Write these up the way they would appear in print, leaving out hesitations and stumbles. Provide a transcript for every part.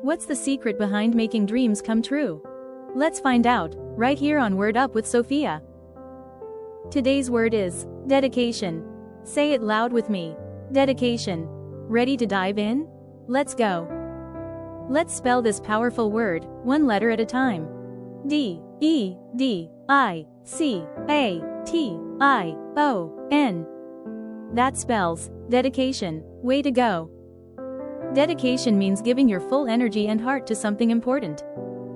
What's the secret behind making dreams come true? Let's find out, right here on Word Up with Sofia. Today's word is dedication. Say it loud with me. Dedication. Ready to dive in? Let's go. Let's spell this powerful word, one letter at a time. D-E-D-I-C-A-T-I-O-N. That spells dedication. Way to go. Dedication means giving your full energy and heart to something important.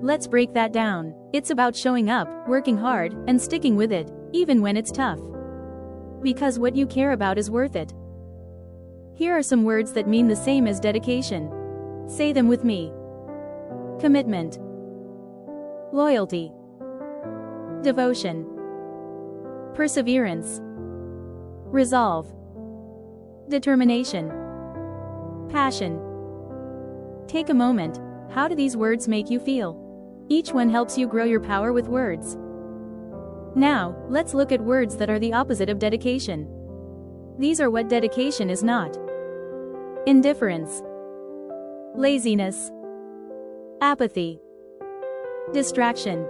Let's break that down. It's about showing up, working hard, and sticking with it, even when it's tough. Because what you care about is worth it. Here are some words that mean the same as dedication. Say them with me. Commitment. Loyalty. Devotion. Perseverance. Resolve. Determination. Passion. Take a moment. How do these words make you feel? Each one helps you grow your power with words. Now, let's look at words that are the opposite of dedication. These are what dedication is not. Indifference. Laziness. Apathy. Distraction.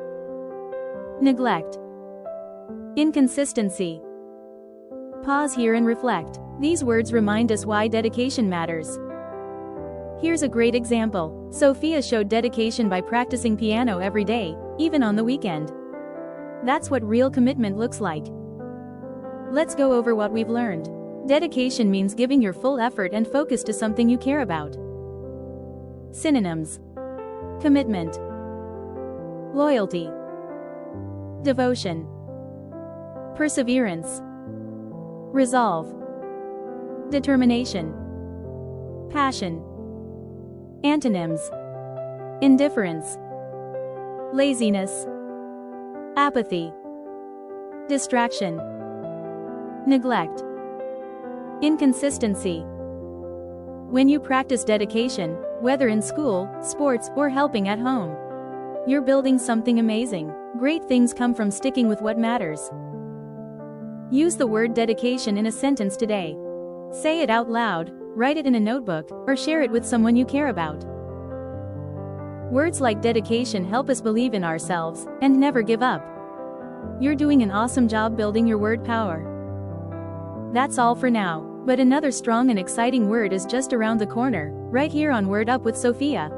Neglect. Inconsistency. Pause here and reflect. These words remind us why dedication matters. Here's a great example. Sofia showed dedication by practicing piano every day, even on the weekend. That's what real commitment looks like. Let's go over what we've learned. Dedication means giving your full effort and focus to something you care about. Synonyms. Commitment. Loyalty. Devotion. Perseverance. Resolve. Determination. Passion. Antonyms. Indifference. Laziness. Apathy. Distraction. Neglect. Inconsistency. When you practice dedication, whether in school, sports, or helping at home, you're building something amazing. Great things come from sticking with what matters. Use the word dedication in a sentence today. Say it out loud, write it in a notebook, or share it with someone you care about. Words like dedication help us believe in ourselves and never give up. You're doing an awesome job building your word power. That's all for now, but another strong and exciting word is just around the corner, right here on Word Up with Sofia.